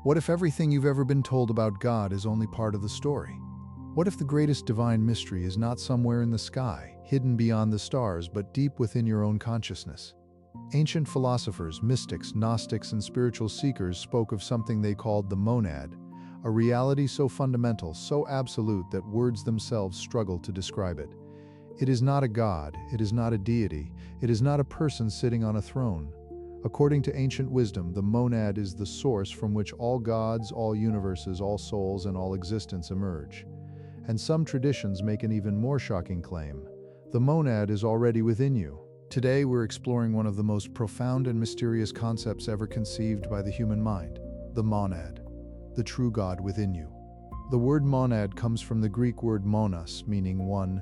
What if everything you've ever been told about God is only part of the story? What if the greatest divine mystery is not somewhere in the sky, hidden beyond the stars, but deep within your own consciousness? Ancient philosophers, mystics, Gnostics, and spiritual seekers spoke of something they called the monad, a reality so fundamental, so absolute that words themselves struggle to describe it. It is not a god, it is not a deity, it is not a person sitting on a throne. According to ancient wisdom, the monad is the source from which all gods, all universes, all souls, and all existence emerge. And some traditions make an even more shocking claim. The monad is already within you. Today, we're exploring one of the most profound and mysterious concepts ever conceived by the human mind, the monad, the true God within you. The word monad comes from the Greek word monos, meaning one,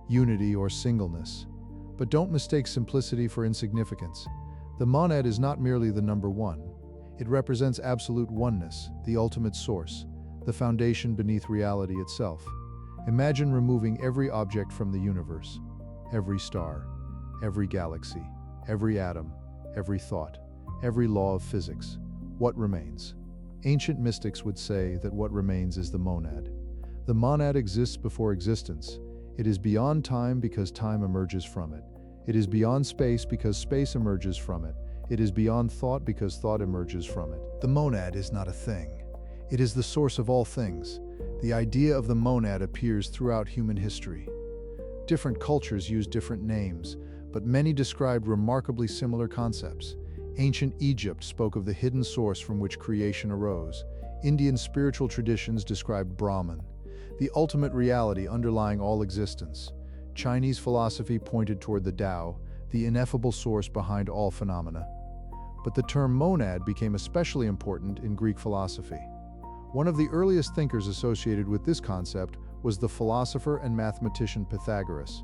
unity, or singleness. But don't mistake simplicity for insignificance. The monad is not merely the number one. It represents absolute oneness, the ultimate source, the foundation beneath reality itself. Imagine removing every object from the universe, every star, every galaxy, every atom, every thought, every law of physics. What remains? Ancient mystics would say that what remains is the monad. The monad exists before existence. It is beyond time because time emerges from it. It is beyond space because space emerges from it. It is beyond thought because thought emerges from it. The monad is not a thing. It is the source of all things. The idea of the monad appears throughout human history. Different cultures use different names, but many described remarkably similar concepts. Ancient Egypt spoke of the hidden source from which creation arose. Indian spiritual traditions described Brahman, the ultimate reality underlying all existence. Chinese philosophy pointed toward the Tao, the ineffable source behind all phenomena. But the term monad became especially important in Greek philosophy. One of the earliest thinkers associated with this concept was the philosopher and mathematician Pythagoras.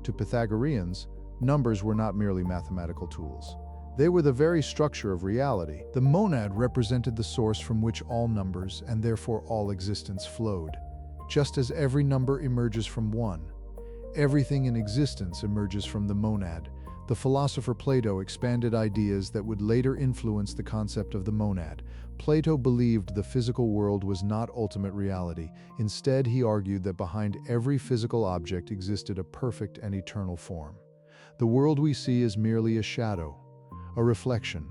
To Pythagoreans, numbers were not merely mathematical tools. They were the very structure of reality. The monad represented the source from which all numbers, and therefore all existence, flowed. Just as every number emerges from one, everything in existence emerges from the monad. The philosopher Plato expanded ideas that would later influence the concept of the monad. Plato believed the physical world was not ultimate reality. Instead, he argued that behind every physical object existed a perfect and eternal form. The world we see is merely a shadow, a reflection,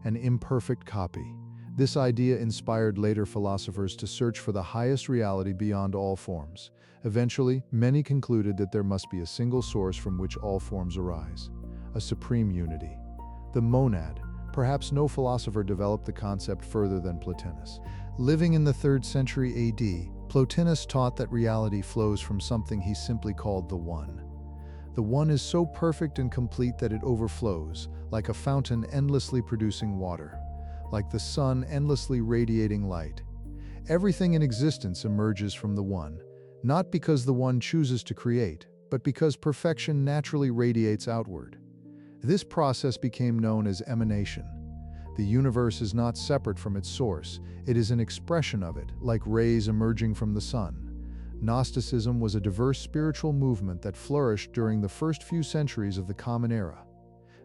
an imperfect copy. This idea inspired later philosophers to search for the highest reality beyond all forms. Eventually, many concluded that there must be a single source from which all forms arise, a supreme unity. The monad. Perhaps no philosopher developed the concept further than Plotinus. Living in the 3rd century AD, Plotinus taught that reality flows from something he simply called the One. The One is so perfect and complete that it overflows, like a fountain endlessly producing water, like the sun endlessly radiating light. Everything in existence emerges from the One, not because the One chooses to create, but because perfection naturally radiates outward. This process became known as emanation. The universe is not separate from its source, it is an expression of it, like rays emerging from the sun. Gnosticism was a diverse spiritual movement that flourished during the first few centuries of the Common Era.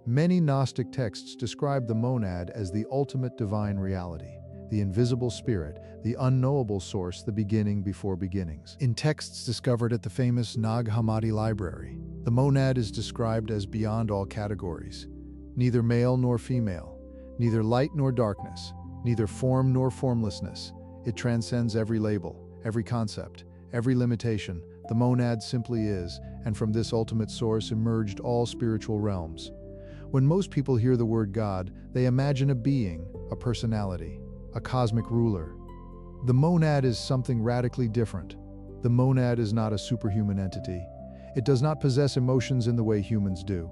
Many Gnostic texts describe the monad as the ultimate divine reality, the invisible spirit, the unknowable source, the beginning before beginnings. In texts discovered at the famous Nag Hammadi library, the monad is described as beyond all categories, neither male nor female, neither light nor darkness, neither form nor formlessness. It transcends every label, every concept, every limitation. The monad simply is, and from this ultimate source emerged all spiritual realms. When most people hear the word God, they imagine a being, a personality, a cosmic ruler. The monad is something radically different. The monad is not a superhuman entity. It does not possess emotions in the way humans do.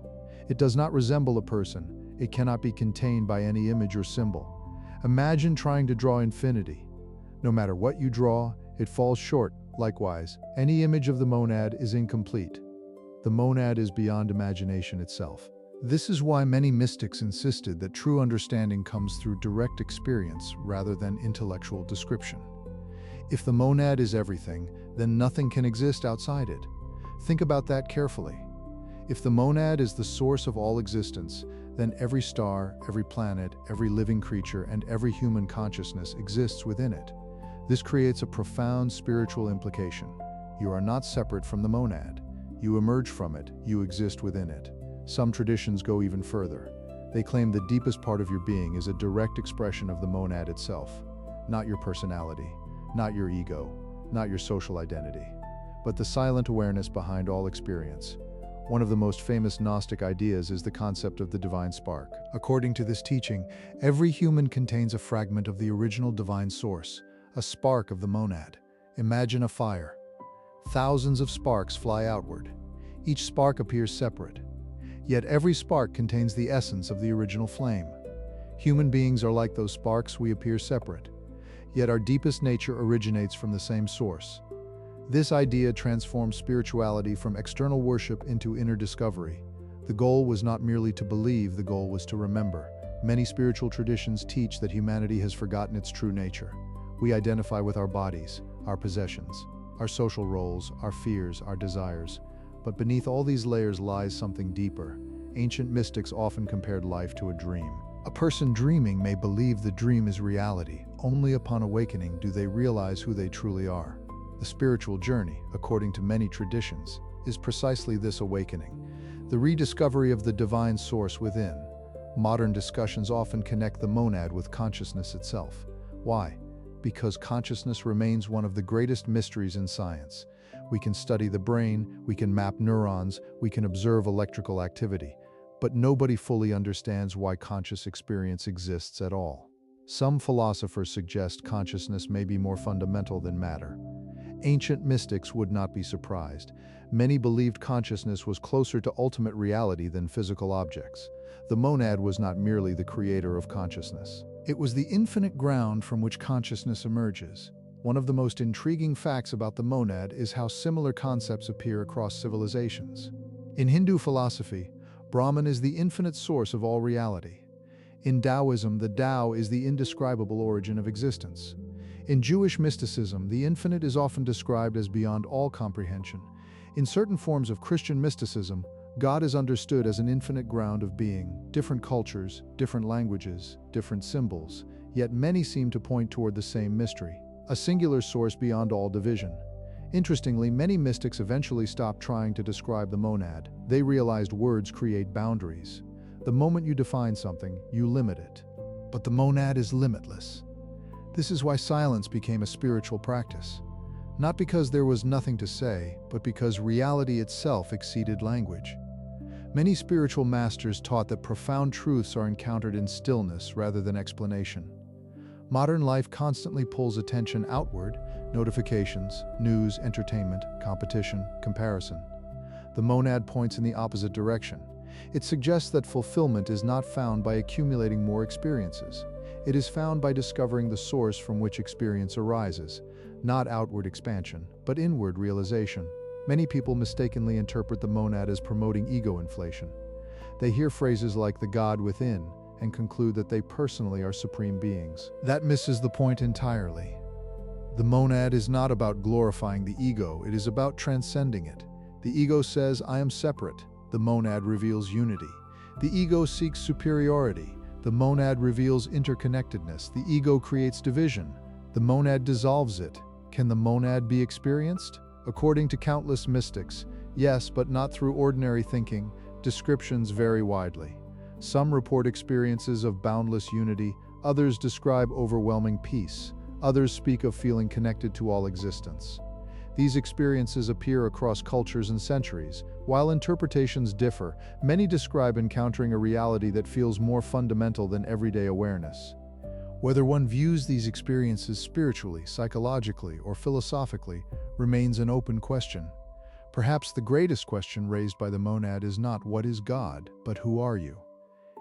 It does not resemble a person. It cannot be contained by any image or symbol. Imagine trying to draw infinity. No matter what you draw, it falls short. Likewise, any image of the monad is incomplete. The monad is beyond imagination itself. This is why many mystics insisted that true understanding comes through direct experience rather than intellectual description. If the monad is everything, then nothing can exist outside it. Think about that carefully. If the monad is the source of all existence, then every star, every planet, every living creature, and every human consciousness exists within it. This creates a profound spiritual implication. You are not separate from the monad. You emerge from it, you exist within it. Some traditions go even further. They claim the deepest part of your being is a direct expression of the monad itself, not your personality, not your ego, not your social identity, but the silent awareness behind all experience. One of the most famous Gnostic ideas is the concept of the divine spark. According to this teaching, every human contains a fragment of the original divine source, a spark of the monad. Imagine a fire. Thousands of sparks fly outward. Each spark appears separate. Yet every spark contains the essence of the original flame. Human beings are like those sparks, we appear separate. Yet our deepest nature originates from the same source. This idea transforms spirituality from external worship into inner discovery. The goal was not merely to believe, the goal was to remember. Many spiritual traditions teach that humanity has forgotten its true nature. We identify with our bodies, our possessions, our social roles, our fears, our desires. But beneath all these layers lies something deeper. Ancient mystics often compared life to a dream. A person dreaming may believe the dream is reality. Only upon awakening do they realize who they truly are. The spiritual journey, according to many traditions, is precisely this awakening, the rediscovery of the divine source within. Modern discussions often connect the monad with consciousness itself. Why? Because consciousness remains one of the greatest mysteries in science. We can study the brain, we can map neurons, we can observe electrical activity, but nobody fully understands why conscious experience exists at all. Some philosophers suggest consciousness may be more fundamental than matter. Ancient mystics would not be surprised. Many believed consciousness was closer to ultimate reality than physical objects. The monad was not merely the creator of consciousness. It was the infinite ground from which consciousness emerges. One of the most intriguing facts about the monad is how similar concepts appear across civilizations. In Hindu philosophy, Brahman is the infinite source of all reality. In Taoism, the Tao is the indescribable origin of existence. In Jewish mysticism, the infinite is often described as beyond all comprehension. In certain forms of Christian mysticism, God is understood as an infinite ground of being, different cultures, different languages, different symbols, yet many seem to point toward the same mystery, a singular source beyond all division. Interestingly, many mystics eventually stopped trying to describe the monad. They realized words create boundaries. The moment you define something, you limit it. But the monad is limitless. This is why silence became a spiritual practice. Not because there was nothing to say, but because reality itself exceeded language. Many spiritual masters taught that profound truths are encountered in stillness rather than explanation. Modern life constantly pulls attention outward: notifications, news, entertainment, competition, comparison. The monad points in the opposite direction. It suggests that fulfillment is not found by accumulating more experiences. It is found by discovering the source from which experience arises, not outward expansion, but inward realization. Many people mistakenly interpret the monad as promoting ego inflation. They hear phrases like the God within and conclude that they personally are supreme beings. That misses the point entirely. The monad is not about glorifying the ego, it is about transcending it. The ego says, I am separate. The monad reveals unity. The ego seeks superiority. The monad reveals interconnectedness. The ego creates division. The monad dissolves it. Can the monad be experienced? According to countless mystics, yes, but not through ordinary thinking. Descriptions vary widely. Some report experiences of boundless unity, others describe overwhelming peace, others speak of feeling connected to all existence. These experiences appear across cultures and centuries. While interpretations differ, many describe encountering a reality that feels more fundamental than everyday awareness. Whether one views these experiences spiritually, psychologically, or philosophically remains an open question. Perhaps the greatest question raised by the monad is not what is God, but who are you?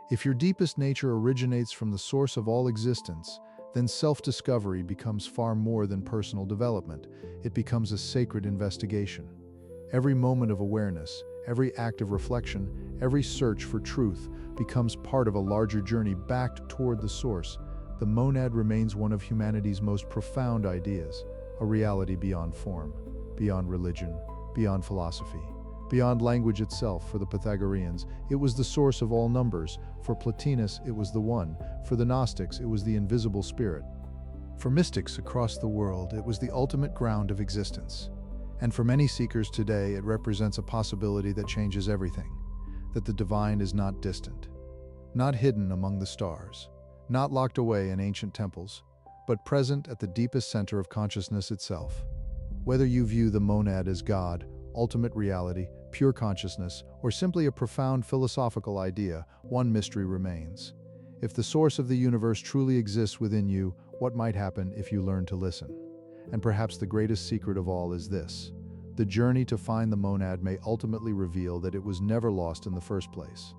If your deepest nature originates from the source of all existence, then self-discovery becomes far more than personal development. It becomes a sacred investigation. Every moment of awareness, every act of reflection, every search for truth becomes part of a larger journey back toward the source. The monad remains one of humanity's most profound ideas, a reality beyond form, beyond religion, beyond philosophy, beyond language itself. For the Pythagoreans, it was the source of all numbers. For Plotinus, it was the One. For the Gnostics, it was the invisible spirit. For mystics across the world, it was the ultimate ground of existence. And for many seekers today, it represents a possibility that changes everything, that the divine is not distant, not hidden among the stars, not locked away in ancient temples, but present at the deepest center of consciousness itself. Whether you view the monad as God, ultimate reality, pure consciousness, or simply a profound philosophical idea, one mystery remains. If the source of the universe truly exists within you, what might happen if you learn to listen? And perhaps the greatest secret of all is this: the journey to find the monad may ultimately reveal that it was never lost in the first place.